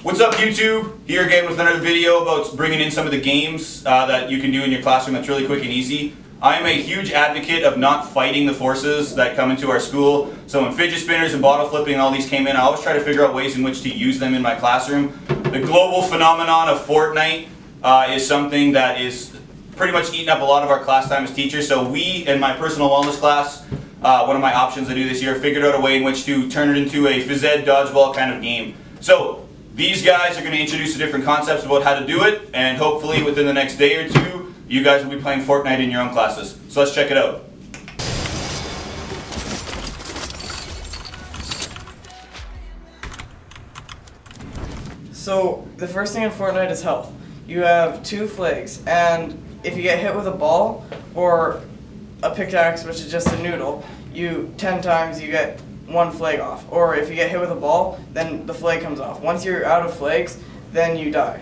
What's up YouTube? Here again with another video about bringing in some of the games that you can do in your classroom that's really quick and easy. I'm a huge advocate of not fighting the forces that come into our school. So when fidget spinners and bottle flipping and all these came in, I always try to figure out ways in which to use them in my classroom. The global phenomenon of FortNite is something that is pretty much eating up a lot of our class time as teachers. So we, in my personal wellness class, one of my options I do this year, figured out a way in which to turn it into a Phys Ed DodgeBall kind of game. So these guys are going to introduce the different concepts about how to do it, and hopefully within the next day or two, you guys will be playing FortNite in your own classes. So let's check it out. So the first thing in FortNite is health. You have 2 flags, and if you get hit with a ball or a pickaxe, which is just a noodle, 10 times you get 1 flag off. Or if you get hit with a ball, then the flag comes off. Once you're out of flags, then you die.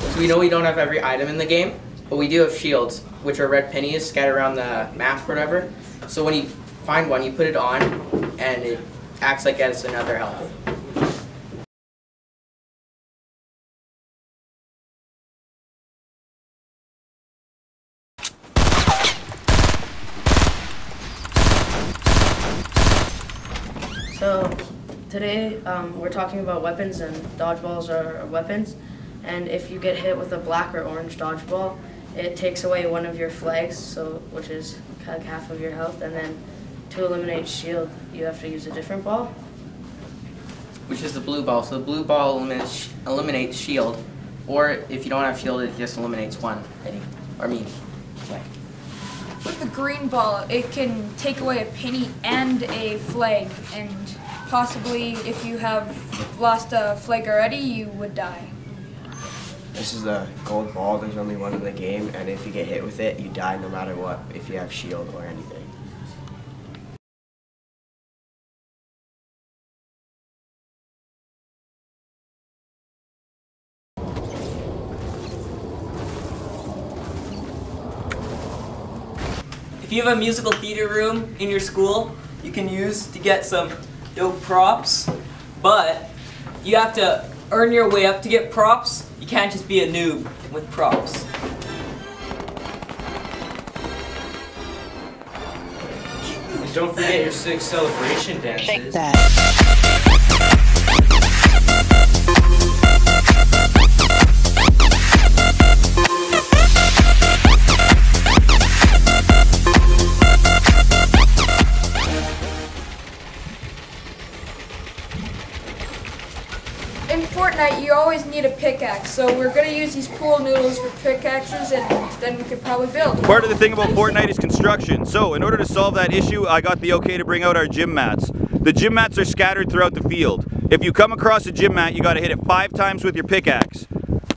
So we know we don't have every item in the game, but we do have shields, which are red pennies scattered around the map or whatever. So when you find one, you put it on, and it acts like it's another health. So today we're talking about weapons, and dodgeballs are weapons. And if you get hit with a black or orange dodgeball, it takes away one of your flags, which is like half of your health. And then to eliminate shield, you have to use a different ball, Which is the blue ball. So the blue ball eliminates shield, or if you don't have shield, it just eliminates one penny. Yeah. With the green ball, it can take away a penny and a flag, and possibly if you have lost a flag already, you would die. This is the gold ball. There's only one in the game, and if you get hit with it, you die no matter what, if you have shield or anything. If you have a musical theater room in your school, you can use to get some dope props, but you have to earn your way up to get props. You can't just be a noob with props. Don't forget your 6 celebration dances. Take that. In FortNite, you always need a pickaxe, so we're going to use these pool noodles for pickaxes, and then we could probably build. Part of the thing about FortNite is construction. So in order to solve that issue, I got the okay to bring out our gym mats. The gym mats are scattered throughout the field. If you come across a gym mat, you got to hit it 5 times with your pickaxe.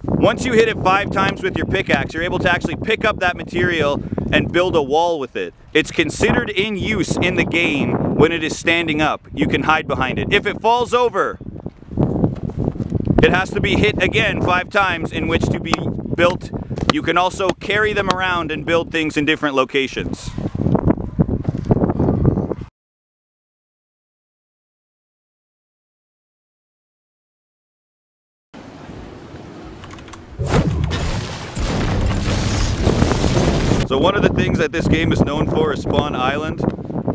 Once you hit it 5 times with your pickaxe, you're able to actually pick up that material and build a wall with it. It's considered in use in the game when it is standing up. You can hide behind it. If it falls over, it has to be hit again 5 times in which to be built. You can also carry them around and build things in different locations. So one of the things that this game is known for is Spawn Island.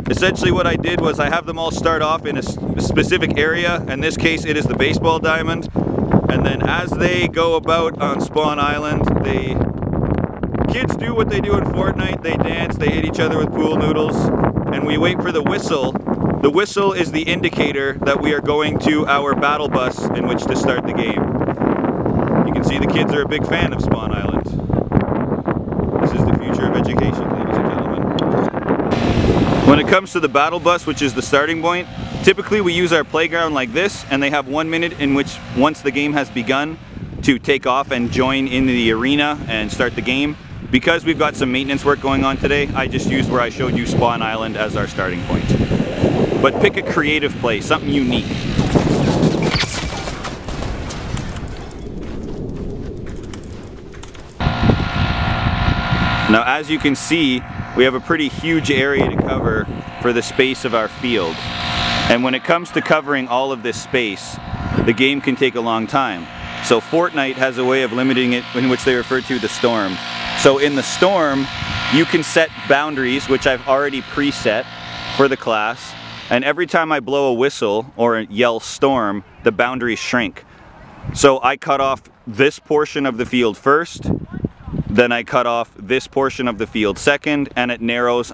Essentially what I did was I have them all start off in a specific area. In this case it is the baseball diamond. And then as they go about on Spawn Island, kids do what they do in FortNite. They dance, they hit each other with pool noodles, and we wait for the whistle. The whistle is the indicator that we are going to our battle bus in which to start the game. You can see the kids are a big fan of Spawn Island. This is the future of education, ladies and gentlemen. When it comes to the battle bus, which is the starting point, typically we use our playground like this, and they have 1 minute in which, once the game has begun, to take off and join in the arena and start the game. Because we've got some maintenance work going on today, I just used where I showed you Spawn Island as our starting point. But pick a creative play, something unique. Now as you can see, we have a pretty huge area to cover for the space of our field. And when it comes to covering all of this space, the game can take a long time. So FortNite has a way of limiting it, in which they refer to the storm. So in the storm, you can set boundaries, which I've already preset for the class, and every time I blow a whistle or yell storm, the boundaries shrink. So I cut off this portion of the field first, then I cut off this portion of the field second, and it narrows.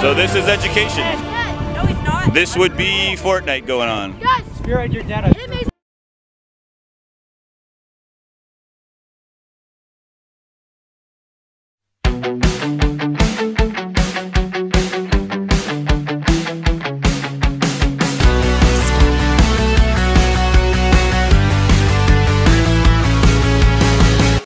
So this is education. No, he's not. This would be FortNite going on. Yes. You're dead.